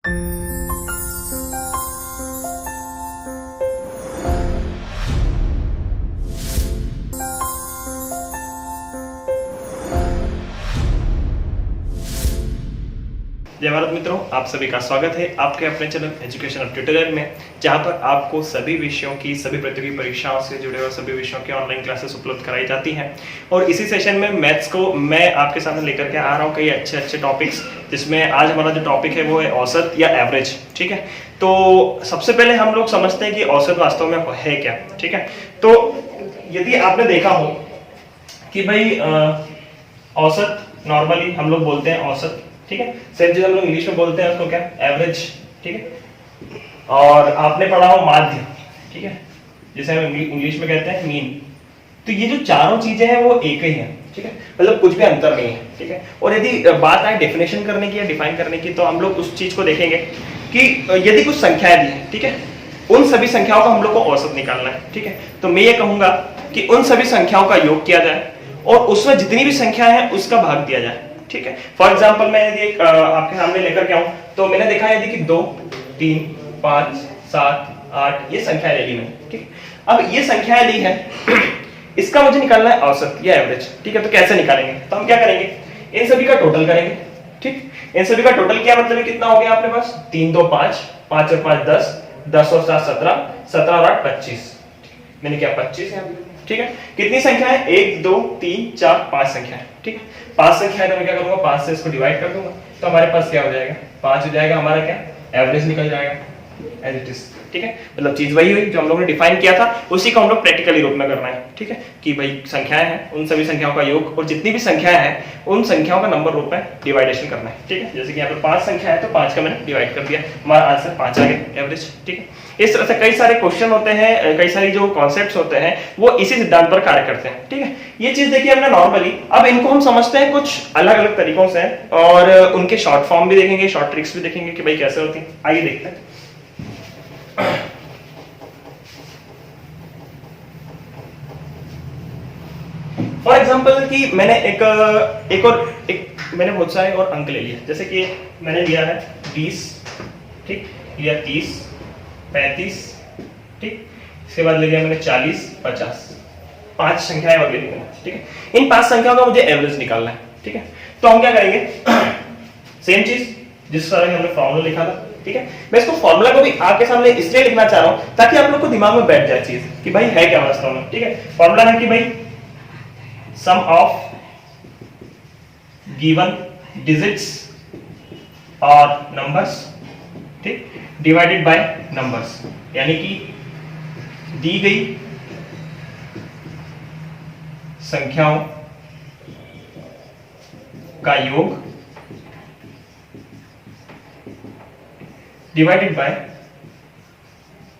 जय भारत मित्रों, आप सभी का स्वागत है आपके अपने चैनल एजुकेशन अब ट्यूटोरियल में, जहां पर आपको सभी विषयों की, सभी प्रतियोगी परीक्षाओं से जुड़े हुए सभी विषयों की ऑनलाइन क्लासेस उपलब्ध कराई जाती हैं। और इसी सेशन में मैथ्स को मैं आपके सामने लेकर के आ रहा हूं कई अच्छे टॉपिक्स, जिसमें आज हमारा जो टॉपिक है वो है औसत या एवरेज। ठीक है, तो सबसे पहले हम लोग समझते हैं कि औसत वास्तव में है क्या। ठीक है, तो यदि आपने देखा हो कि भाई औसत नॉर्मली हम लोग बोलते हैं औसत, ठीक है, सेम चीज हम लोग इंग्लिश में बोलते हैं उसको क्या, एवरेज। ठीक है, और आपने पढ़ा हो माध्य, ठीक है, जिसे हम इंग्लिश में कहते हैं मीन। तो ये जो चारों चीजें हैं वो एक ही हैं, ठीक है, मतलब कुछ भी अंतर नहीं है। ठीक है, और यदि बात आए डेफिनेशन करने की या डिफाइन करने की, तो हम लोग उस चीज को देखेंगे कि यदि कुछ संख्याएं दी हैं, ठीक है, उन सभी संख्याओं का हम लोग को औसत निकालना है। ठीक है, तो मैं ये कहूंगा कि उन सभी संख्याओं का योग किया जाए और उसमें जितनी भी संख्याएं हैं उसका भाग दिया जाए। ठीक है, फॉर एग्जाम्पल मैं यदि आपके सामने लेकर के आऊं, तो मैंने देखा यदि कि 2, 3, 5, 7, 8 ये संख्याएं ले ली मैंने। ठीक, अब ये संख्याएं ली है, इसका मुझे निकालना है औसत या एवरेज। ठीक है, तो कैसे निकालेंगे, तो हम क्या करेंगे, इन सभी का टोटल करेंगे। ठीक, इन सभी का टोटल क्या मतलब कितना हो गया अपने पास, 3 2 5, 5 और 5 10, 10 और 7 17, 17 और 8 25। मैंने क्या 25 है। ठीक है, कितनी संख्या है, 1 2 3 4 5 संख्या है। ठीक है, 5 संख्या है तो मैं क्या करूंगा, 5 से इसको डिवाइड कर दूंगा, तो हमारे पास क्या हो जाएगा, 5 हो जाएगा, हमारा क्या एवरेज निकल जाएगा एज इट इज। ठीक है, मतलब चीज वही हुई जो हम लोगों ने डिफाइन किया था, उसी को हम लोग प्रैक्टिकली रूप में करना है। ठीक है, कि भाई संख्याएं हैं, उन सभी संख्याओं का योग और जितनी भी संख्याएं हैं उन संख्याओं का नंबर रूप में डिवाइडेशन करना है। ठीक है, जैसे कि यहाँ पे 5 संख्या है तो 5 का मैंने डिवाइड कर दिया, हमारा आंसर 5 आ गया एवरेज। ठीक है, इस तरह से कई सारे क्वेश्चन होते हैं, कई सारी जो कॉन्सेप्ट्स होते हैं वो इसी सिद्धांत पर कार्य करते हैं। ठीक है, ये चीज देखिए हमने नॉर्मली, अब इनको हम समझते हैं कुछ अलग अलग तरीकों से और उनके शॉर्ट फॉर्म भी देखेंगे, शॉर्ट ट्रिक्स भी देखेंगे कि भाई कैसे होती है। आइए देखते हैं। फॉर एग्जाम्पल कि मैंने एक मैंने बहुत सारे और अंक ले लिए, जैसे कि मैंने लिया है 20, ठीक, लिया 30, 35, ठीक, इसके बाद ले लिया मैंने 40, 50, 5 संख्याएं और ले ली मैंने। ठीक है, इन 5 संख्याओं का मुझे एवरेज निकालना है। ठीक है, तो हम क्या करेंगे, सेम चीज जिस तरह से हमने फॉर्मूला लिखा था। ठीक है, मैं इसको फॉर्मूला को भी आपके सामने इसलिए लिखना चाह रहा हूं ताकि आप लोग को दिमाग में बैठ जाए चीज कि भाई है क्या वास्तव में। ठीक है, फॉर्मूला है कि भाई सम ऑफ गिवन डिजिट्स और नंबर्स, ठीक, डिवाइडेड बाय नंबर्स, यानी कि दी गई संख्याओं का योग डिवाइडेड बाय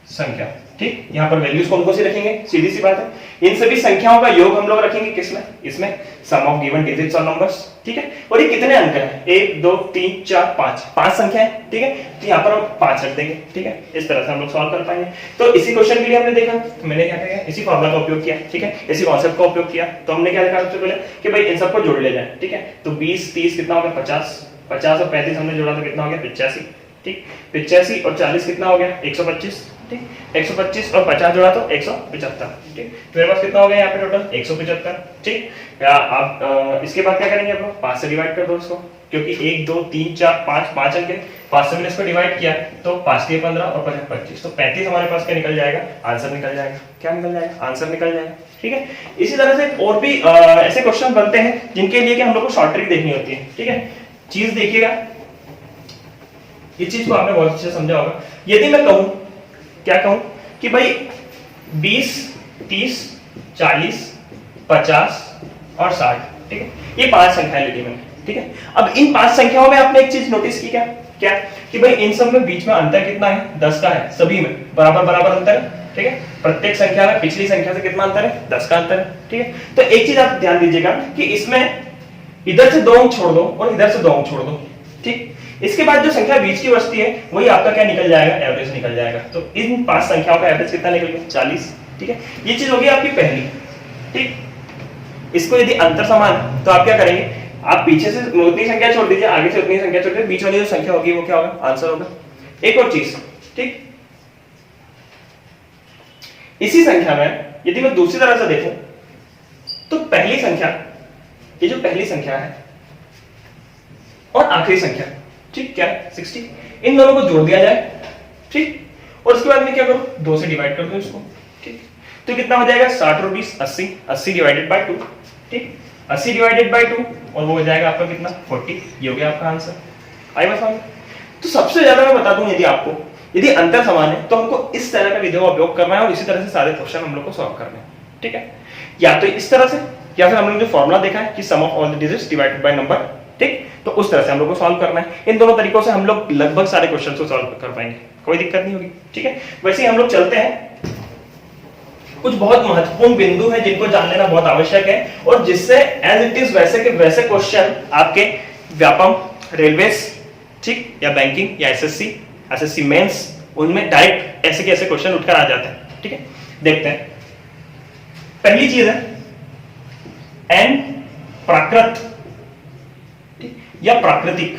संख्या। ठीक, यहां पर वैल्यूज कौन कौन सी रखेंगे, सीधी सी बात है, इन सभी संख्याओं का योग हम लोग रखेंगे किसमें, इसमें सम ऑफ गिवन डिजिट्स और नंबर्स। ठीक है, और ये कितने अंक हैं, 1 2 3 4 5, 5 संख्या है। ठीक है, तो यहां पर हम 5 रख देंगे। ठीक है, इस तरह से हम लोग सॉल्व कर पाएंगे। तो इसी क्वेश्चन के लिए हमने देखा, तो मैंने क्या किया, इसी फॉर्मूला का उपयोग किया। ठीक है, इसी कॉन्सेप्ट का उपयोग किया, तो हमने क्या लिखा सबसे पहले कि भाई इन सबको जोड़ ले जाए। ठीक है, तो 20 30 कितना हो गया, 50, 50 और 35 हमने जोड़ा तो कितना हो गया, 85। ठीक, 85 और 40 कितना हो गया, 125। ठीक, 125 और 50 जोड़ा तो 175। ठीक, तो मेरे पास कितना हो गया यहाँ पे टोटल 175। ठीक, आप इसके बाद क्या करेंगे, आप लोग 5 से डिवाइड कर दो इसको, क्योंकि 1 2 3 4 5 5 अंक है, 5 से मैंने इसको डिवाइड किया तो 5 के 15 और 5 25, तो 35 हमारे पास क्या निकल जाएगा, आंसर निकल जाएगा। क्या निकल जाएगा, आंसर निकल जाएगा। ठीक है, इसी तरह से और भी ऐसे क्वेश्चन बनते हैं जिनके लिए कि हम लोग को शॉर्ट ट्रिक देखनी होती है। ठीक है, चीज देखिएगा, इस चीज को आपने बहुत अच्छे से समझा होगा। यदि मैं कहूं, क्या कहूं कि भाई 20 30 40 50 और 60, ठीक है, ये 5 संख्याएं ली मैंने। ठीक है, अब इन 5 संख्याओं में आपने एक चीज नोटिस की, क्या क्या कि भाई इन सब में बीच में अंतर कितना है, 10 का है, सभी में बराबर बराबर अंतर है। ठीक है, प्रत्येक संख्या में पिछली संख्या से कितना अंतर है, 10 का अंतर है। ठीक है, तो एक चीज आप ध्यान दीजिएगा कि इसमें इधर से 2 अंक छोड़ दो और इधर से 2 अंक छोड़ दो। ठीक, इसके बाद जो संख्या बीच की बचती है वही आपका क्या निकल जाएगा, एवरेज निकल जाएगा। तो इन 5 संख्याओं का एवरेज कितना निकल गया, 40। ठीक है, ये चीज होगी आपकी पहली। ठीक, इसको यदि अंतर समान तो आप क्या करेंगे, आप पीछे से उतनी संख्या छोड़ दीजिए, आगे से उतनी संख्या छोड़ दीजिए, बीच वाली जो संख्या होगी वो क्या होगा, आंसर होगा। एक और चीज, ठीक, इसी संख्या में यदि मैं दूसरी तरह से देखूं तो पहली संख्या, ये जो पहली संख्या है और आखिरी संख्या, ठीक, क्या है 60, इन दोनों को जोड़ दिया जाए, ठीक, और उसके बाद में क्या करूं, 2 से डिवाइड कर दूं इसको, ठीक, तो कितना हो जाएगा 60 और 20 80, 80 डिवाइडेड बाय 2, ठीक, 80 डिवाइडेड बाय 2 और वो हो जाएगा आपका कितना 40, ये हो गया आपका आंसर। आई बात समझ? तो सबसे ज्यादा मैं बता दूं यदि आपको, यदि अंतर समान है तो हमको इस तरह का विधि का उपयोग करना है और इसी तरह से सारे क्वेश्चन हम लोग को सॉल्व करने हैं, ठीक है, या तो इस तरह से या फिर हम लोग जो फॉर्मूला देखा है कि sum of all the digits divided by number, ठीक, तो उस तरह से हम लोग को सॉल्व करना है। इन दोनों तरीकों से हम लोग लगभग सारे क्वेश्चन को सॉल्व कर पाएंगे, कोई दिक्कत नहीं होगी, ठीक है। वैसे ही हम लोग चलते हैं, कुछ बहुत महत्वपूर्ण बिंदु है जिनको जान लेना बहुत आवश्यक है और जिससे एज इट इज वैसे के वैसे क्वेश्चन आपके व्यापम, रेलवेज, ठीक, या बैंकिंग या एसएससी मेंस, उनमें डायरेक्ट ऐसे के ऐसे क्वेश्चन उठकर आ जाते हैं, ठीक है। देखते हैं, पहली चीज है एन प्राकृत या प्राकृतिक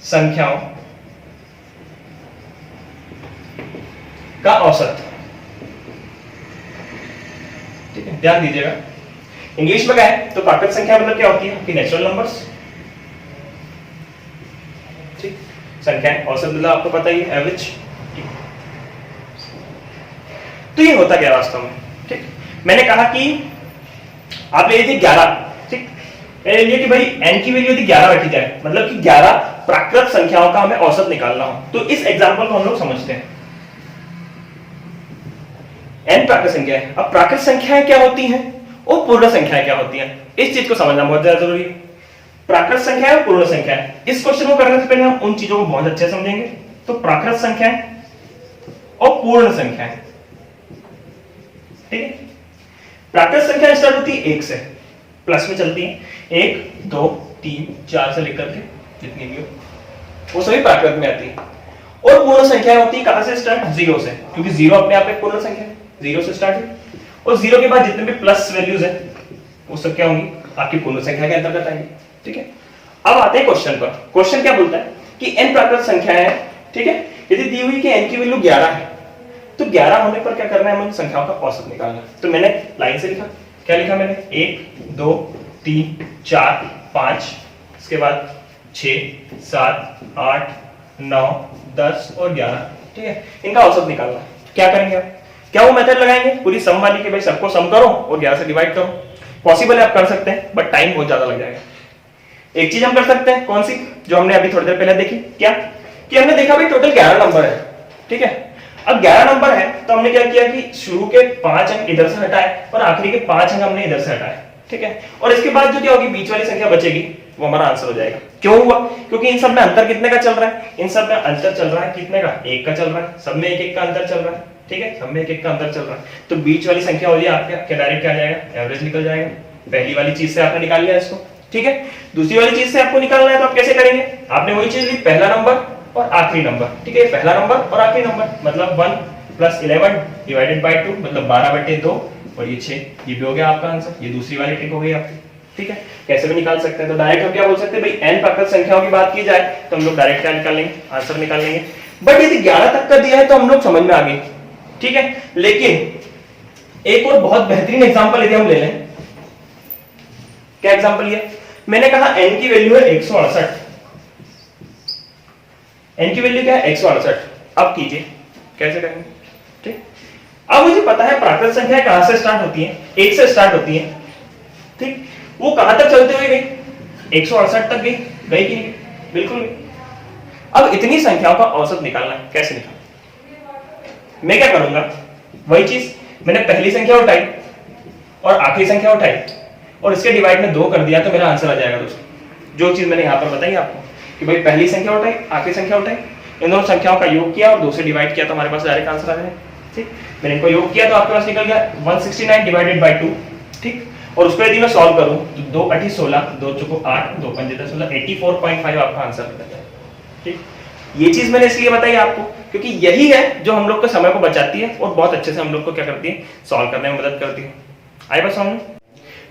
संख्याओं का औसत, ठीक है, ध्यान दीजिएगा। इंग्लिश में क्या है तो प्राकृत संख्या मतलब क्या होती है, आपकी नेचुरल नंबर्स, ठीक, संख्याएं, औसत मतलब आपको पता ही है एवरेज, ठीक। तो ये होता क्या वास्तव में, ठीक, मैंने कहा कि आप ले लीजिए 11, ठीक, ले लीजिए कि भाई n की वैल्यू यदि 11 रखी जाए, मतलब कि 11 प्राकृत संख्याओं का हमें औसत निकालना हो, तो इस एग्जांपल को हम लोग समझते हैं। n प्राकृत संख्या है, अब प्राकृत संख्याएं क्या होती हैं और पूर्ण संख्याएं क्या होती हैं, इस चीज को समझना बहुत ज्यादा जरूरी है। प्राकृत संख्या और पूर्ण संख्या, इस क्वेश्चन को करने से पहले हम उन चीजों को बहुत अच्छे से समझेंगे। तो प्राकृत संख्याएं और पूर्ण संख्याएं, ठीक है। प्राकृत संख्या स्टार्ट होती है 1 से, प्लस में चलती है, 1 2 3 4 से लेकर के जितनी भी हो वो सभी प्राकृत में आती है। और पूर्ण संख्याएं होती है कहां से स्टार्ट, 0 से, क्योंकि 0 अपने आप एक पूर्ण संख्या है, 0 से स्टार्ट है, और 0 के बाद जितने भी प्लस वैल्यूज है वो सब क्या होंगी, आपकी पूर्ण संख्या के अंतर्गत आएंगी, ठीक है। अब आते हैं क्वेश्चन पर। क्वेश्चन क्या बोलता है कि n प्राकृत संख्याएं हैं, ठीक है, यदि दी हुई कि n की वैल्यू 11 है तो 11 होने पर क्या करना है, हमें संख्याओं का औसत निकालना है। तो मैंने लाइन से लिखा, क्या लिखा मैंने, 1 2 3 4 5, इसके बाद 6 7 8 9 10 और 11, ठीक है, इनका औसत निकालना है। क्या करेंगे आप, क्या वो मेथड लगाएंगे पूरी सम वाली कि भाई सबको सम करो और 11 से डिवाइड करो, पॉसिबल है, आप कर सकते हैं, बट टाइम बहुत ज्यादा लग जाएगा। एक चीज हम कर सकते हैं, कौन सी, जो हमने अभी थोड़ी देर पहले देखी, क्या कि हमने देखा भाई टोटल 11 नंबर है, ठीक है। अब 11 नंबर है तो हमने क्या किया कि शुरू के 5 अंक इधर से हटाए और आखिरी के 5 अंक हमने इधर से हटाए, ठीक है, और इसके बाद जो क्या होगी बीच वाली संख्या बचेगी वो हमारा आंसर हो जाएगा। क्यों हुआ, क्योंकि इन सब में अंतर कितने का चल रहा है, इन सब में अंतर चल रहा है कितने का, 1 का चल रहा है, सब में 1 1 का अंतर चल रहा है, ठीक है, सब में 1 1 का अंतर चल रहा है, तो बीच वाली संख्या हो जाए आपका डायरेक्ट क्या आ जाएगा, एवरेज निकल जाएगा। पहली वाली चीज से आपने निकाल लिया इसको, ठीक है। दूसरी वाली चीज से आपको निकालना है तो आप कैसे करेंगे, आपने वही चीज ली, पहला नंबर और आखिरी नंबर, ठीक है, पहला नंबर और आखिरी नंबर, मतलब 1 + 11 डिवाइडेड बाय 2 मतलब 12/2 और ये 6, ये भी हो गया आपका आंसर। ये दूसरी वाली ट्रिक हो गई आपकी, ठीक है। कैसे भी निकाल सकते हैं, तो डायरेक्ट हम क्या बोल सकते हैं भाई n प्राकृत संख्याओं की बात की जाए तो हम लोग डायरेक्ट क्या निकाल लेंगे, आंसर निकाल लेंगे। बट यदि 11 तक का दिया है तो हम लोग समझ में आ गए, ठीक है। लेकिन एक और बहुत बेहतरीन एग्जांपल यदि हम ले लें, क्या एग्जांपल लिया, मैंने कहा n की वैल्यू है 168, n की वैल्यू क्या है 168। अब कीजिए कैसे करेंगे, ठीक। अब मुझे पता है प्राकृत संख्या कहां से स्टार्ट होती है, 1 से स्टार्ट होती है, ठीक, वो कहां तक चलते हुए गई, 168 तक गई कि नहीं, बिल्कुल नहीं। अब इतनी संख्याओं का औसत निकालना है, कैसे निकालना, मैं क्या करूंगा, वही चीज मैंने पहली संख्या उठाई और आखिरी संख्या उठाई और इसके डिवाइड में 2 कर दिया तो मेरा आंसर आ जाएगा दोस्तों। जो चीज मैंने यहाँ पर बताई आपको कि भाई पहली संख्या उठाई आखिरी संख्या उठाई, इन दोनों संख्याओं का योग किया और 2 से डिवाइड किया तो हमारे पास डायरेक्ट आंसर आ जाएगा, ठीक। मैंने इनको योग किया तो आपके पास निकल गया 169 डिवाइडेड बाय 2, ठीक। और उसको यदि मैं सॉल्व करूं तो 2 8 16 2 4 8 2 5 10 16 84.5 आपका आंसर निकल जाएगा, ठीक। ये चीज मैंने इसलिए बताई आपको क्योंकि यही है जो हम लोग के समय को बचाती है और बहुत अच्छे से हम लोग को क्या करती है, सॉल्व करने में मदद करती है। आई बात समझ?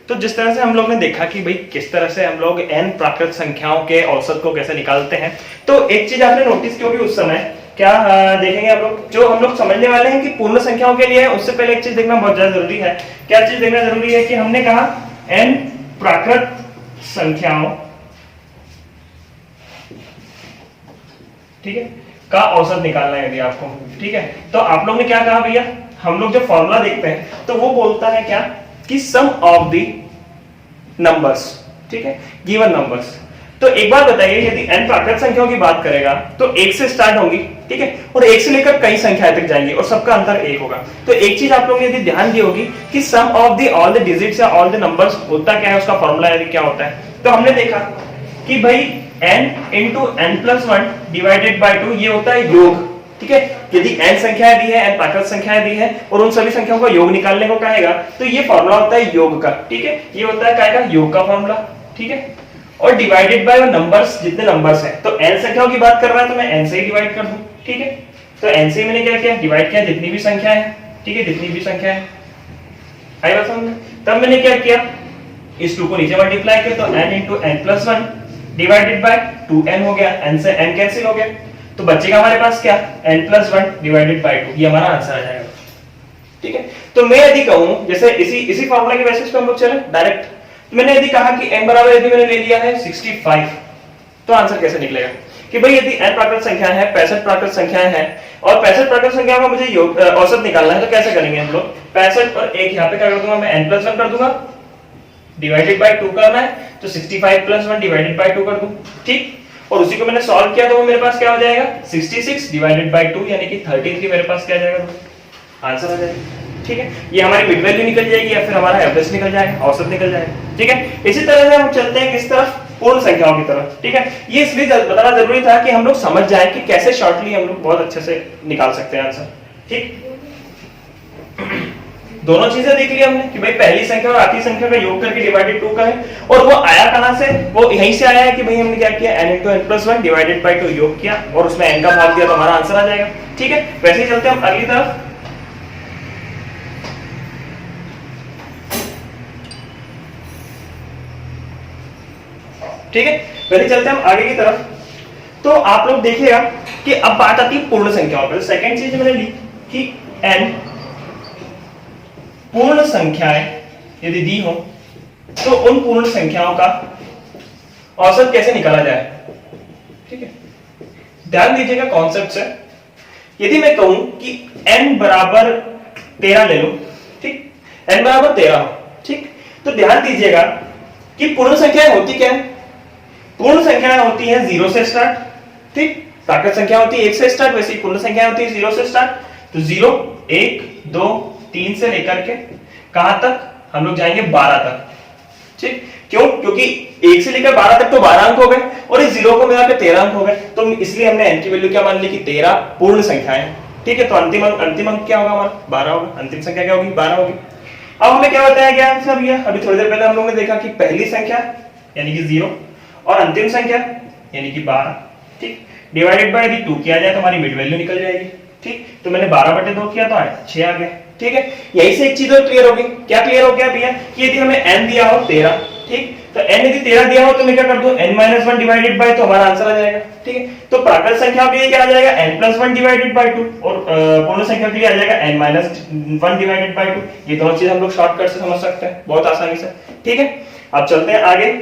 तो जिस तरह से हम लोग ने देखा कि भाई किस तरह से हम लोग n प्राकृत संख्याओं के औसत को कैसे निकालते हैं, तो एक चीज आपने नोटिस की होगी उस समय क्या देखेंगे आप लोग, जो हम लोग समझने वाले हैं कि पूर्ण संख्याओं के लिए उससे पहले एक चीज देखना बहुत ज्यादा जरूरी है। क्या चीज देखना जरूरी है कि हमने कहा n प्राकृत संख्याओं, ठीक है, का औसत निकालना है यदि आपको, ठीक है, तो आप लोग ने क्या कहा भैया, हम लोग जब फॉर्मूला देखते हैं तो वो बोलता है क्या कि सम ऑफ द नंबर्स, ठीक है, गिवन नंबर्स। तो एक बात बताइए, यदि n प्राकृत संख्याओं की बात करेगा तो 1 से स्टार्ट होगी, ठीक है, और 1 से लेकर कई संख्याएं तक जाएंगी और सबका अंतर 1 होगा। तो एक चीज आप लोगों ने यदि ध्यान दी होगी कि sum of the all the digits या ऑल द नंबर्स होता क्या है, उसका फॉर्मूला यदि क्या होता है, तो हमने देखा कि भाई n into n+1 divided by 2 ये होता है योग, ठीक है। यदि n संख्याएं दी है, n प्राकृत संख्याएं दी है और उन सभी संख्याओं का योग निकालने को कहेगा तो ये फॉर्मूला होता है योग का, ठीक है, ये होता है क्या का योग का फॉर्मूला, ठीक है, और डिवाइडेड बाय नंबर्स, जितने नंबर्स हैं, तो n संख्याओं की बात कर रहा है तो मैं n से ही डिवाइड कर दूं, ठीक है, तो n से मैंने क्या किया, डिवाइड किया जितनी भी संख्या है, ठीक है, जितनी भी संख्या है, आई बात समझ? तब मैंने क्या किया, इस 2 को नीचे मल्टीप्लाई किया तो n into n+1 divided by 2n हो गया, n से n कैंसिल हो गया, तो बचेगा हमारे पास क्या, n+1 डिवाइडेड बाय 2, ये हमारा आंसर आ जाएगा, ठीक है। तो मैं यदि कहूं, जैसे इसी फार्मूला के बेसिस पे हम लोग चले डायरेक्ट, तो मैंने यदि कहा कि n बराबर यदि मैंने ले लिया है 65, तो आंसर कैसे निकलेगा कि भाई यदि n प्राकृत संख्या है, 65 प्राकृत संख्याएं हैं और 65 प्राकृत संख्याओं का मुझे योग औसत निकालना है, तो कैसे करेंगे हम लोग, 65 और एक यहाँ पे क्या कर दूंगा मैं, n+1 कर दूंगा, डिवाइडेड बाय 2 करना है तो 65 + 1 डिवाइडेड बाय 2 कर दूं, ठीक, और उसी को मैंने सॉल्व किया तो वो मेरे पास क्या हो जाएगा, 66 डिवाइडेड बाय 2 यानी कि 33 मेरे पास क्या आ जाएगा, आंसर आ जाएगा, ठीक है। ये हमारी मिड वैल्यू निकल जाएगी या फिर हमारा एवरेज निकल जाएगा, औसत निकल जाएगा, ठीक है। इसी तरह से हम चलते हैं किस तरफ, पूर्ण संख्याओं की तरफ, ठीक है। ये इसलिए बताना जरूरी था कि हम लोग समझ जाएं कि कैसे शॉर्टली हम लोग बहुत अच्छे से निकाल सकते हैं आंसर, ठीक। दोनों चीजें देख ली हमने कि भाई पहली संख्या और आखिरी संख्या का योग करके डिवाइडेड 2 करें, और वो आया कहां से, वो यहीं से आया है कि भाई हमने क्या किया, n into n+1 divided by 2 योग किया और उसमें n का भाग दिया तो हमारा आंसर आ जाएगा, ठीक है। वैसे ही चलते हैं हम अगली तरफ, ठीक है, वैसे चलते हैं हम आगे की तरफ। तो आप लोग देखिएगा कि अब बात आती है पूर्ण संख्याओं पर। सेकंड चीज मैंने ली कि n पूर्ण संख्याएं यदि दी हो तो उन पूर्ण संख्याओं का औसत कैसे निकाला जाए, ठीक है। ध्यान दीजिएगा कॉन्सेप्ट से, यदि मैं कहूं कि n बराबर 13 ले लो, ठीक, n बराबर 13 हो, ठीक, तो ध्यान दीजिएगा कि पूर्ण संख्याएं होती क्या है, पूर्ण संख्याएं होती हैं 0 से स्टार्ट, ठीक, प्राकृत संख्या होती है 1 से स्टार्ट, वैसे ही पूर्ण संख्याएं होती है 0 से स्टार्ट, तो 0 1 2 3 से लेकर के कहां तक हम लोग जाएंगे, 12 तक, ठीक, क्यों, क्योंकि 1 से लेकर 12 तक तो 12 अंक हो गए और इस 0 को मिला के 13 अंक हो गए, तो इसलिए हमने n की वैल्यू क्या मान ली कि 13 पूर्ण संख्या है, ठीक है। तो अंतिम अंक क्या होगा हमारा, 12 होगा, अंतिम संख्या क्या होगी, 12 होगी। अब हमें क्या बताया गया आंसर भैया, अभी थोड़ी देर पहले हम लोगों ने देखा कि पहली संख्या यानी कि 0 और अंतिम संख्या यानी कि 12, ठीक, डिवाइडेड बाय 2 किया जाए तो हमारी मिड वैल्यू निकल जाएगी, ठीक, तो मैंने 12/2 किया तो 6 आ गया, ठीक है। यहीं से एक चीज और क्लियर होगी, क्या क्लियर हो गया भैया कि यदि हमें n दिया हो 13, ठीक, तो n यदि 13 दिया हो तो मैं क्या कर दूं, n-1 डिवाइडेड बाय, तो हमारा आंसर आ जाएगा, ठीक है। तो प्राकृत संख्या के लिए क्या आ जाएगा, n+1 डिवाइडेड बाय 2 और पूर्ण संख्या के लिए आ जाएगा n-1 डिवाइडेड बाय 2। ये दोनों चीज हम लोग शॉर्टकट से समझ सकते हैं बहुत आसानी से, ठीक है। अब चलते हैं आगे,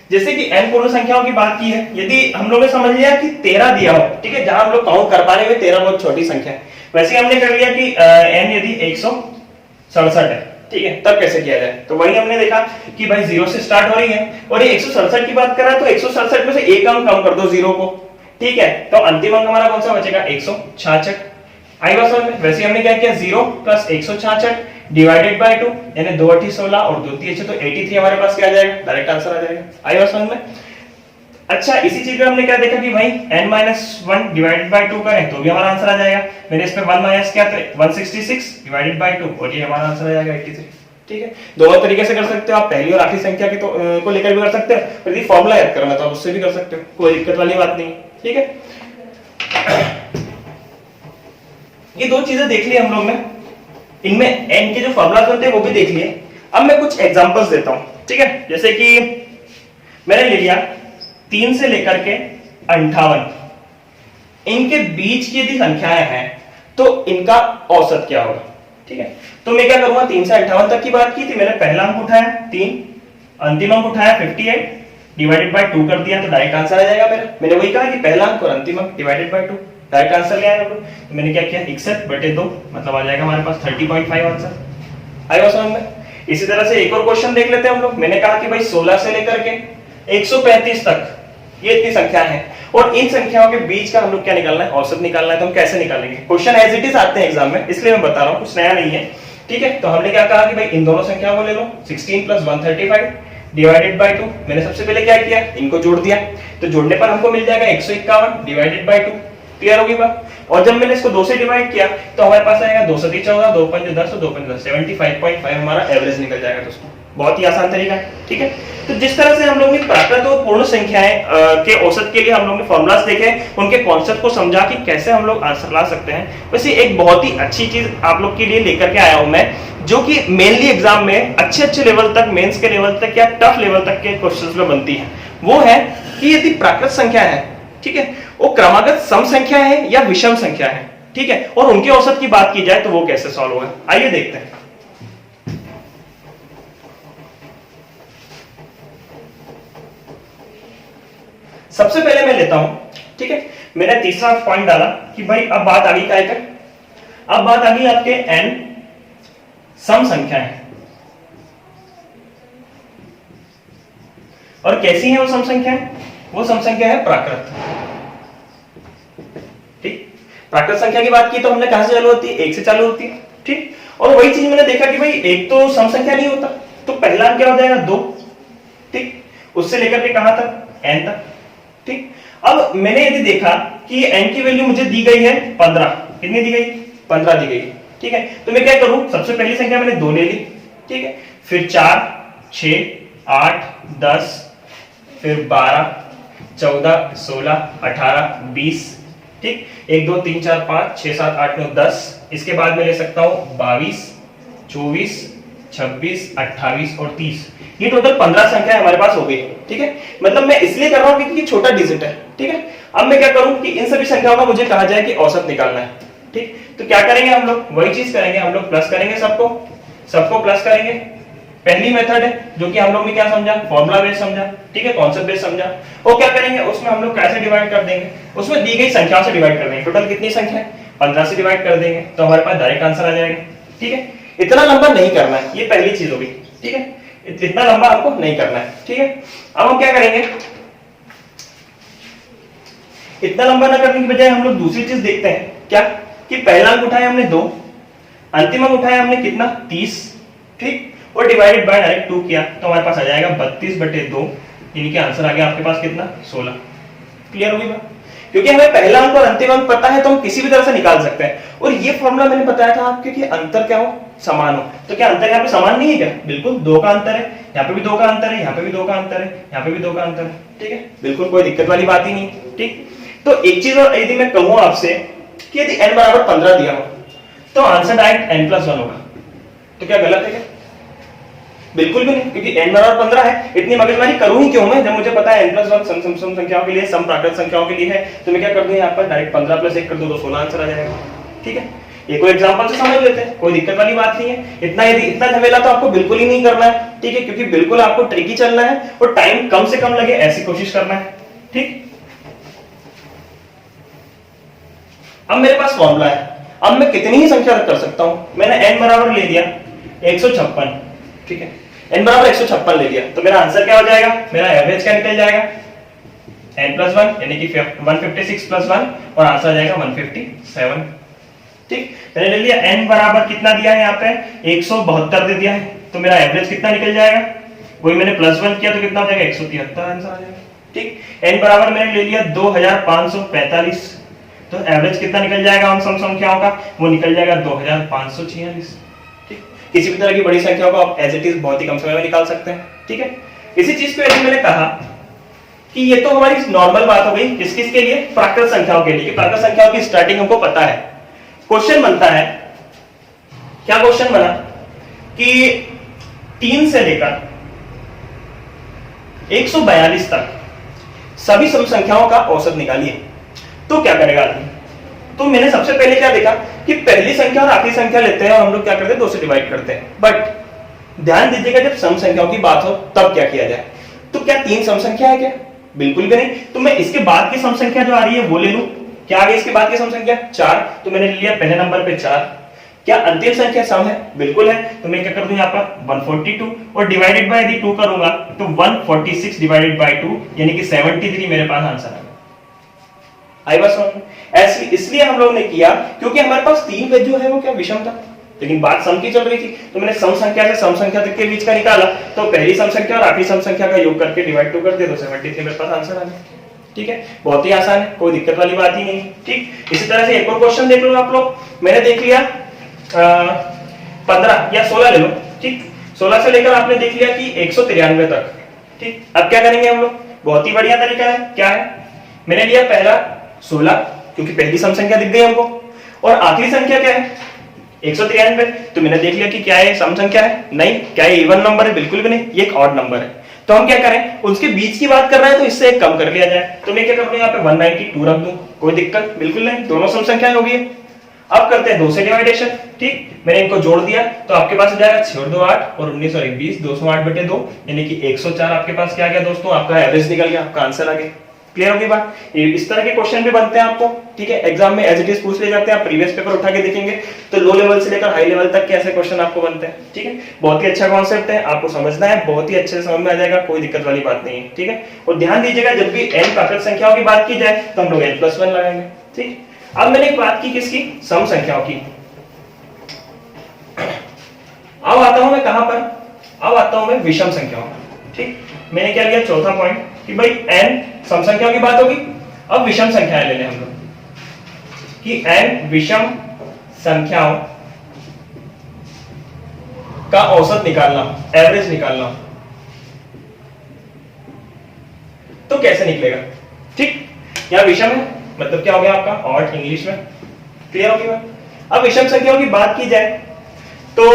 जैसे कि n पूर्ण संख्याओं की बात की है, यदि हम लोगों ने समझ लिया कि 13 दिया हो, ठीक है, जहां हम लोग काउंट कर पा रहे हैं 13 बहुत छोटी संख्या है, वैसे हमने कर लिया कि n यदि 167 है, ठीक है, तब कैसे किया जाए, तो वही हमने देखा कि भाई 0 से स्टार्ट हो रही है और ये 167 की बात कर रहा है, तो 167 में से एक अंक कम कर दो 0 को, ठीक है, तो अंतिम अंक हमारा कौन सा बचेगा, 166। आई बात समझ में? वैसे हमने क्या किया, 0 + 166 डिवाइडेड बाय 2 यानी 2 8 16 और 2 3 6 तो 83 हमारे पास क्या आ जाएगा, डायरेक्ट आंसर आ जाएगा। आई बात समझ में? अच्छा, इसी चीज में हमने क्या देखा कि भाई n-1 डिवाइडेड बाय 2 करें तो भी हमारा आंसर आ जाएगा। मैंने इसमें 1 माइनस किया तो 166 डिवाइडेड बाय 2 और ये हमारा आंसर आ जाएगा 83। ठीक है, दो और तरीके से कर सकते हो आप, पहली और आखिरी संख्या के को लेकर भी कर सकते हो, और यदि फॉर्मूला याद करना तो आप उससे भी कर सकते हो, कोई दिक्कत वाली बात नहीं। ठीक है, ये दो चीजें देख ली हम लोग ने। इनमें n के जो फॉर्मूलाज बनते हैं वो भी देख लिए। अब मैं कुछ एग्जांपल्स देता हूं, ठीक है। जैसे कि मैंने ले लिया 3 से लेकर के 58, इनके बीच की यदि संख्याएं हैं तो इनका औसत क्या होगा, ठीक है। तो मैं क्या करूंगा, 3 से 58 तक की बात की थी, मैंने पहला अंक उठाया 3, अंतिम अंक उठाया 58, डिवाइडेड बाय 2 कर दिया तो डायरेक्ट आंसर आ जाएगा मेरा। मैंने वही कहा कि पहला अंक और अंतिम अंक डिवाइडेड बाय 2, डायरेक्ट आंसर ले आएगा। तो मैंने क्या किया, 61/2 मतलब आ जाएगा हमारे पास 30.5 आंसर। आएगा समझ में। इसी तरह से एक और क्वेश्चन देख लेते हैं हम लोग। मैंने कहा कि भाई 16 से लेकर के 135 तक ये इतनी संख्या है और इन संख्याओं के बीच का हम लोग क्या निकालना है, औसत निकालना है। तो हम कैसे निकालेंगे, क्वेश्चन एज इट इज आते हैं एग्जाम में, इसलिए मैं बता रहा हूं, कुछ नया नहीं है, ठीक है। तो हमने क्या कहा कि भाई इन दोनों संख्याओं को ले लो, 16 + 135 डिवाइडेड बाय 2। मैंने सबसे पहले क्या किया, इनको जोड़ दिया, तो जोड़ने पर हमको मिल जाएगा 151 डिवाइडेड बाय 2। क्लियर होगी बात। और जब मैंने इसको 2 से डिवाइड किया तो हमारे पास आएगा 2 × 14, 2 × 5 10, 2 × 10 75.5 हमारा एवरेज निकल जाएगा दोस्तों। बहुत ही आसान तरीका है, ठीक है। तो जिस तरह से हम लोग ने प्राकृत और पूर्ण संख्याएं के औसत के लिए हम लोग ने फॉर्मूलास देखे, उनके कॉन्सेप्ट को समझा कि कैसे हम लोग आंसर ला सकते हैं। वैसे एक बहुत ही अच्छी चीज आप लोग के लिए लेकर के आया हूं मैं, जो कि मेनली एग्जाम में अच्छे लेवल तक, मेंस के लेवल तक या टफ लेवल तक के क्वेश्चंस में बनती है। वो है कि यदि प्राकृत संख्या है, ठीक है, वो क्रमागत सम संख्या है या विषम संख्या है, ठीक है, और उनके औसत की बात की जाए तो वो कैसे सॉल्व होगा, आइए देखते हैं। सबसे पहले मैं लेता हूं, ठीक है, मैंने तीसरा पॉइंट डाला कि भाई अब बात आ गई क्या है, अब बात आ गई आपके n सम संख्या है। और कैसी है वो सम संख्या है, वो सम संख्या है प्राकृत, ठीक। प्राकृत संख्या की बात की तो हमने कहां से चालू होती है, 1 से चालू होती है, ठीक। और वही चीज मैंने देखा कि भाई एक तो सम संख्या नहीं होता, तो पहला क्या हो जाएगा 2, ठीक, उससे लेकर के कहां तक, n तक, ठीक। अब मैंने यदि देखा कि n की वैल्यू मुझे दी गई है 15, कितनी दी गई, 15 दी गई, ठीक है। तो मैं क्या करूं, सबसे पहली संख्या मैंने 2 ले ली, ठीक है, फिर 4, 6, 8, 10, फिर 12, 14, 16, 18, 20, ठीक, 1 2 3 4 5 6 7 8 9 10। इसके बाद मैं ले सकता हूं 22, 24, 26, 28 और 30। ये टोटल 15 संख्या हमारे पास हो गई, ठीक है। मतलब मैं इसलिए कर रहा हूं क्योंकि छोटा डिजिट है, ठीक है। अब मैं क्या करूं कि इन सभी संख्याओं का मुझे कहा जाए कि औसत निकालना है, ठीक। तो क्या करेंगे हम लोग, वही चीज करेंगे, हम लोग प्लस करेंगे, सबको प्लस करेंगे। पहली मेथड है जो कि हम लोग ने क्या समझा, फॉर्मूला बेस समझा, ठीक है, कॉन्सेप्ट बेस समझा। और क्या करेंगे, उसमें हम लोग कैसे डिवाइड कर देंगे, उसमें दी गई संख्याओं से डिवाइड कर देंगे। टोटल कितनी संख्या है, 15 से डिवाइड कर देंगे तो हमारे पास डायरेक्ट आंसर आ जाएगा, ठीक है। इतना लंबा नहीं करना है, ये पहली चीज होगी, ठीक है, इतना लंबा आपको नहीं करना है, ठीक है। अब हम क्या करेंगे, इतना लंबा ना करने की बजाय हम लोग दूसरी चीज देखते हैं, क्या कि पहला अंक उठाया हमने 2, अंतिम अंक उठाया हमने कितना 30, ठीक, और डिवाइडेड बाय डायरेक्ट 2 किया तो हमारे पास आ जाएगा 32/2, यानी कि आंसर आ गया आपके पास कितना, 16। क्लियर होगी बात। क्योंकि हमें पहला अंक और अंतिम अंक पता है तो हम किसी भी तरह से निकाल सकते हैं। और ये फॉर्मूला मैंने बताया था आपके कि अंतर क्या हो, समान हो। तो क्या अंतर यहाँ पे समान नहीं है क्या, बिल्कुल 2 का अंतर है, यहाँ पे भी 2 का अंतर है, यहाँ पे भी 2 का अंतर है, यहाँ पे भी 2 का अंतर है, ठीक है, बिल्कुल कोई दिक्कत वाली बात ही नहीं, ठीक। तो एक चीज और यदि मैं कहूं आपसे कि यदि n = 15 दिया हो तो आंसर डायरेक्ट n+1 होगा, तो क्या गलत है क्या, बिल्कुल भी नहीं, क्योंकि n = 15 है। इतनी मगजमारी करूं ही क्यों मैं, जब मुझे पता है n+1 सम संख्याओं के लिए, सम प्राकृत संख्याओं के लिए है। तो मैं क्या कर दूं, यहाँ पर डायरेक्ट 15 + 1 कर दूं तो 16 आंसर आ जाएगा, ठीक है। एक और एग्जांपल से समझ लेते हैं, कोई दिक्कत वाली बात नहीं है। इतना झमेला तो आपको बिल्कुल ही नहीं करना है, ठीक है, क्योंकि बिल्कुल आपको ट्रिकी चलना है और टाइम कम से कम लगे ऐसी कोशिश करना है, ठीक। अब मेरे पास फॉर्मूला है, अब मैं कितनी ही संख्या कर सकता हूं। मैंने n बराबर ले लिया 156, ठीक है, n बराबर 156 ले लिया तो मेरा आंसर क्या हो जाएगा, मेरा एवरेज क्या निकल जाएगा, n+1 यानी कि 156 + 1 और आंसर आ जाएगा 157, ठीक। मैंने ले लिया n बराबर कितना दिया है, यहाँ पे 172 दे दिया है, तो मेरा एवरेज कितना निकल जाएगा, वही मैंने +1 किया तो कितना हो जाएगा 173 आंसर आ जाएगा, ठीक। n बराबर मैंने ले लिया 2545, तो एवरेज कितना निकल जाएगा उन सम संख्याओं का, वो निकल जाएगा 2546, ठीक। किसी भी तरह की बड़ी संख्याओं को आप एज इट इज बहुत ही कम समय में निकाल सकते हैं, ठीक है। इसी चीज पे मैंने कहा कि ये तो हमारी नॉर्मल बात हो गई, किस किस के लिए, प्राकृत संख्याओं के लिए, कि प्राकृत संख्याओं की स्टार्टिंग हमको पता है। क्वेश्चन बनता है क्या क्वेश्चन बना कि 3 से लेकर 142 तक सभी सम संख्याओं का औसत निकालिए। तो क्या करेगा आदमी? तो मैंने सबसे पहले क्या देखा कि पहली संख्या और आखिरी संख्या लेते हैं और हम लोग क्या करते हैं 2 से डिवाइड करते हैं। बट ध्यान दीजिएगा जब सम संख्याओं की बात हो तब क्या किया जाए। तो क्या 3 सम संख्या है क्या? बिल्कुल भी नहीं। तो मैं इसके बाद की सम संख्या जो आ रही है वो ले लूं। क्या आ गई इसके बाद की सम संख्या? 4। तो मैंने लिया पहले नंबर पे 4। क्या अंतिम संख्या सम है? बिल्कुल है। तो मैं क्या कर दूं यहाँ पर 142 और डिवाइडेड बाय यदि 2 करूंगा तो 146 डिवाइडेड बाय 2 यानी कि 73 मेरे पास आंसर है। आई बात समझ? ऐसे इसलिए हम लोग ने किया क्योंकि हमारे पास 3 जो है वो क्या विषम था, लेकिन बात सम की चल रही थी। तो मैंने सम संख्या से सम संख्या तक के बीच का निकाला तो पहली सम संख्या और आखिरी सम संख्या का योग करके डिवाइड 2 कर दिया तो 73 मेरे पास आंसर आ गया। ठीक है, बहुत ही आसान है, कोई दिक्कत वाली बात ही नहीं। ठीक, इसी तरह से एक और क्वेश्चन देख लो आप लोग। मैंने देख लिया 15 या 16 ले लो। ठीक, 16 से लेकर आपने देख लिया कि 193 तक। ठीक, अब क्या करेंगे हम लोग? बहुत ही बढ़िया तरीका है। क्या है? मैंने लिया पहला 16 क्योंकि पहली सम संख्या दिख गई हमको, और आखिरी संख्या क्या है 193। तो मैंने देख लिया कि क्या है सम संख्या है? नहीं। क्या ये इवन नंबर है? बिल्कुल भी नहीं, ये एक ऑड नंबर है। तो हम क्या करें, उसके बीच की बात कर रहे हैं तो इससे एक कम कर लिया जाए। तो मैं क्या करूंगा यहाँ पे 192 रख दूं, कोई दिक्कत बिल्कुल नहीं, दोनों सम संख्याएं होगी। अब करते हैं 2 से डिवाइडेशन। ठीक, मैंने इनको जोड़ दिया तो आपके पास आ जाएगा 6 और 2 8 और 19 और 20 208/2 यानी कि 104 आपके पास क्या आ गया दोस्तों, आपका एवरेज निकल गया, आपका आंसर आ गया। क्लियर होगी बात? इस तरह के क्वेश्चन भी बनते हैं आपको। ठीक है, एग्जाम में एज इट इज पूछ ले जाते हैं। आप प्रीवियस पेपर उठा के देखेंगे तो लो लेवल से लेकर हाई लेवल तक के ऐसे क्वेश्चन आपको बनते हैं। ठीक है, बहुत ही अच्छा कॉन्सेप्ट है, आपको समझना है, बहुत ही अच्छे से समझ में आ जाएगा, कोई दिक्कत वाली बात नहीं है। ठीक है, और ध्यान दीजिएगा जब भी n प्राकृत संख्याओं की बात की जाए तो हम लोग n+1 लगाएंगे। ठीक, अब मैंने एक बात की किसकी? सम संख्याओं की। अब आता हूं मैं कहां पर? अब आता हूं मैं विषम संख्याओं पर। ठीक, मैंने क्या लिया चौथा पॉइंट कि भाई n सम संख्याओं की बात होगी, अब विषम संख्याएं ले लें हम लोग कि n विषम संख्याओं का औसत निकालना, एवरेज निकालना। तो कैसे निकलेगा? ठीक, यहां विषम है मतलब क्या हो गया आपका ऑड इंग्लिश में। क्लियर हो गया? अब विषम संख्याओं की बात की जाए तो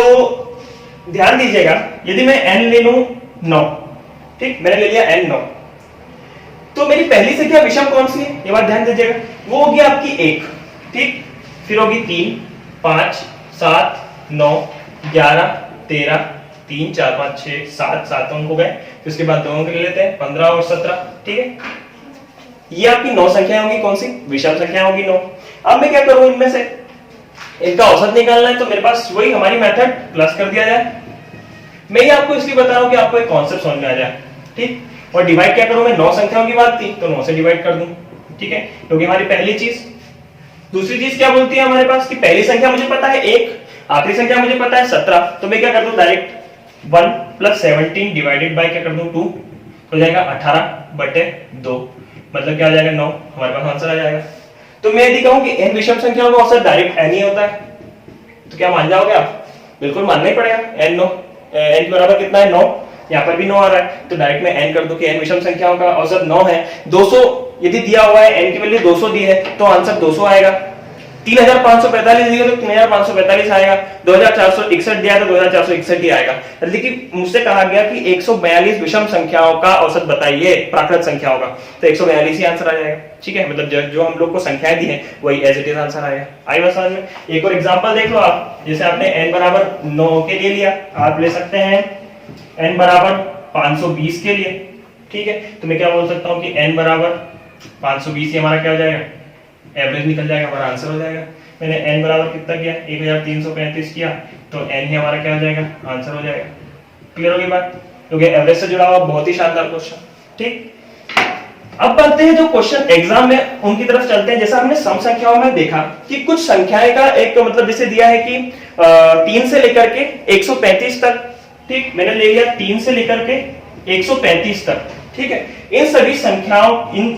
ध्यान दीजिएगा यदि मैं n ले लूं 9, ठीक, मैंने ले लिया n 9, तो मेरी पहली संख्या विषम कौन सी है ये बात ध्यान दीजिएगा, वो होगी आपकी 1। ठीक, फिर होगी 3 5 7 9 11 13 3 4 5 6 7 अंक हो गए। फिर उसके बाद 2 अंक ले लेते हैं 15 और 17। ठीक है, ये आपकी 9 संख्याएं होंगी, कौन सी? विषम संख्या होगी 9। अब मैं क्या करूं, इनमें से इनका औसत निकालना है तो मेरे पास वही हमारी मेथड प्लस कर दिया जाए। मैं ये आपको इसलिए बता रहा हूं कि आपको एक कॉन्सेप्ट समझ में आ जाए। ठीक, और डिवाइड क्या करूं मैं? 9 संख्याओं की बात थी तो 9 से डिवाइड कर दूं। ठीक है, क्योंकि हमारी पहली चीज। दूसरी चीज क्या बोलती है हमारे पास कि पहली संख्या मुझे पता है 1, आखिरी संख्या मुझे पता है 17। तो मैं क्या कर दूं डायरेक्ट 1 + 17 डिवाइडेड बाय क्या कर दूं 2, हो जाएगा 18/2, मतलब क्या हो जाएगा 9, हमारे पास आंसर आ जाएगा। तो मैं यदि कहूं कि n विषम संख्याओं का औसत डायरेक्ट n ही होता है तो क्या मान जाओगे आप? बिल्कुल मानना ही पड़ेगा। n के बराबर कितना है 9, यहाँ पर भी 9 आ रहा है तो डायरेक्ट मैं n कर दूं कि n विषम संख्याओं का औसत 9 है। 200 यदि दिया हुआ है, n की वैल्यू 200 दी है तो आंसर 200 आएगा। 3545 दिया तो 3545 आएगा। 2461 दिया तो 2461 ही आएगा। लेकिन मुझसे कहा गया कि 142 विषम संख्याओं का औसत बताइए प्राकृत संख्याओं का, तो 142 ही आंसर आ जाएगा। ठीक है, मतलब जो हम लोग को संख्याएं दी हैं वही एज इट इज आंसर आएगा। आई बात समझ में? एक और एग्जांपल देख लो आप, जैसे आपने n बराबर 9 के लिए लिया, आप ले सकते हैं n बराबर 520 के लिए। ठीक है, तो मैं क्या बोल सकता हूँ कि n बराबर 520 ही हमारा क्या हो जाएगा, एवरेज निकल जाएगा, हमारा आंसर हो जाएगा। मैंने n बराबर कितना किया 1335 किया तो n ही हमारा क्या हो जाएगा, आंसर हो जाएगा। क्लियर होगी बात? क्योंकि एवरेज से जुड़ा हुआ बहुत ही शानदार क्वेश्चन। ठीक, अब बढ़ते हैं जो क्वेश्चन एग्जाम में उनकी तरफ चलते हैं। जैसा हमने सम संख्याओं में देखा कि कुछ संख्याएं का एक मतलब जैसे दिया है कि 3 से लेकर के 135 तक। ठीक, मैंने ले लिया 3 से लेकर के 135 तक। ठीक है, इन सभी संख्याओं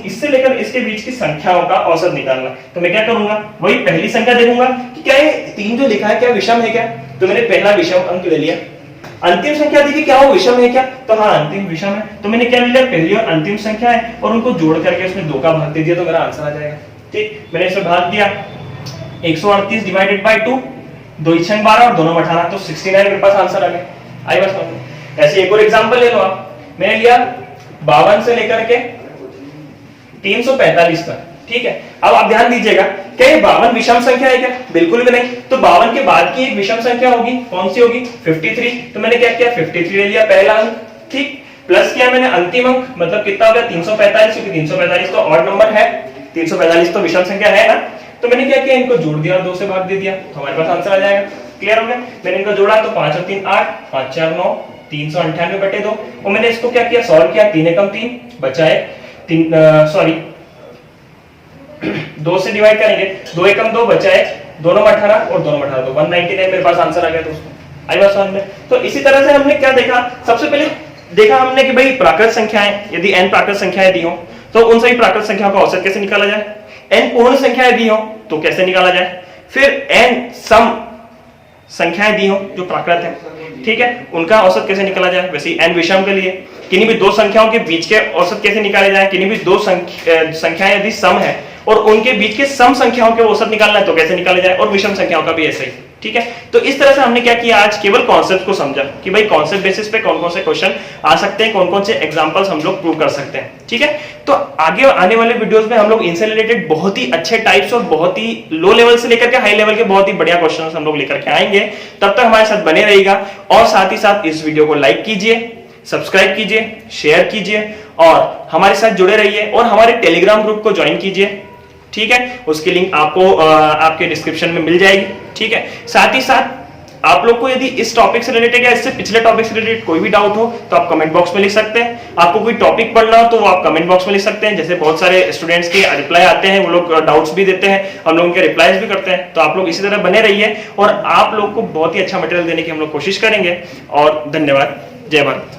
इससे लेकर इसके बीच की संख्याओं का औसत निकालना। तो मैं क्या करूंगा, वही पहली संख्या देखूंगा कि क्या ये 3 जो लिखा है क्या विषम है क्या, तो मैंने पहला विषम अंक ले लिया। अंतिम संख्या देखिए क्या वो विषम है क्या, तो हाँ अंतिम विषम है। तो मैंने क्या ले लिया, पहली और अंतिम संख्या है और उनको जोड़ करके उसमें 2 का भाग दे दिया तो मेरा आंसर आ जाएगा। ठीक, मैंने इसे भाग दिया 138 डिवाइडेड बाय 2 2 × 6 12 और दोनों में 18, तो 69 मेरे पास आंसर आ गया। आई बात समझ में। ऐसे एक और एग्जांपल ले लो आप, मैंने लिया 52 से लेकर के 345 तक, ठीक है। अब आप ध्यान दीजिएगा, क्या ये 52 विषम संख्या है क्या? बिल्कुल भी नहीं। तो 52 के बाद की एक विषम संख्या होगी, कौन सी होगी? 53। तो मैंने क्या किया, 53 ले लिया पहला अंक, ठीक, प्लस किया मैंने अंतिम अंक, मतलब कितना हो गया 345, क्योंकि 345 तो ऑड नंबर है, 345 तो विषम संख्या है ना। तो मैंने क्या किया, इनको जोड़ दिया और 2 से भाग दे दिया, तो हमारे पास आंसर आ जाएगा। क्लियर हो गया? मैंने इनको जोड़ा तो 5 और 3 8, 5 4 9, 398/2, और मैंने इसको क्या किया, सॉल्व किया, 3 एकम 3 बचाए 2 से डिवाइड करेंगे, 2 एकम 2 बचाए, दोनों में 18 और दोनों में 18, तो 199 मेरे पास आंसर आ गया दोस्तों। आई बात समझ में? तो इसी तरह से हमने क्या देखा, सबसे पहले देखा हमने कि भाई प्राकृत संख्याएं, यदि n प्राकृत संख्याएं दी हो तो उन सभी प्राकृत संख्याओं का औसत कैसे निकाला जाए, n पूर्ण संख्याएं दी हो तो कैसे निकाला जाए, फिर n सम संख्याएं दी हो जो प्राकृत है, ठीक है, उनका औसत कैसे निकाला जाए। वैसे n विषम के लिए किन्हीं भी दो संख्याओं के बीच के औसत कैसे निकाले जाए, किन्हीं भी दो संख्याएं यदि सम है और उनके बीच के सम संख्याओं के औसत निकालना है तो कैसे निकाले जाए, और विषम संख्याओं का भी ऐसे ही, ठीक है। तो इस तरह से हमने क्या किया, आज केवल कॉन्सेप्ट को समझा कि भाई कॉन्सेप्ट बेसिस पे कौन कौन से क्वेश्चन आ सकते हैं, कौन कौन से एग्जांपल्स हम लोग प्रूव कर सकते हैं, ठीक है। तो आगे आने वाले वीडियोस में हम लोग इनसे रिलेटेड बहुत ही अच्छे टाइप्स और बहुत ही लो लेवल से लेकर के हाई लेवल के बहुत ही बढ़िया क्वेश्चंस हम लोग लेकर के आएंगे। तब तक हमारे साथ बने रहिएगा और साथ ही साथ इस वीडियो को लाइक कीजिए, सब्सक्राइब कीजिए, शेयर कीजिए और हमारे साथ जुड़े रहिए और हमारे टेलीग्राम ग्रुप को ज्वाइन कीजिए, ठीक है। उसकी लिंक आपको आपके डिस्क्रिप्शन में मिल जाएगी, ठीक है। साथ ही साथ आप लोग को यदि इस टॉपिक से रिलेटेड या इससे पिछले टॉपिक से रिलेटेड कोई भी डाउट हो तो आप कमेंट बॉक्स में लिख सकते हैं। आपको कोई टॉपिक पढ़ना हो तो वो आप कमेंट बॉक्स में लिख सकते हैं। जैसे बहुत सारे स्टूडेंट्स के रिप्लाई आते हैं, वो लोग डाउट्स भी देते हैं, हम लोग उनके रिप्लाईज भी करते हैं। तो आप लोग इसी तरह बने रहिए और आप लोग को बहुत ही अच्छा मटेरियल देने की हम लोग कोशिश करेंगे। और धन्यवाद। जय भारत।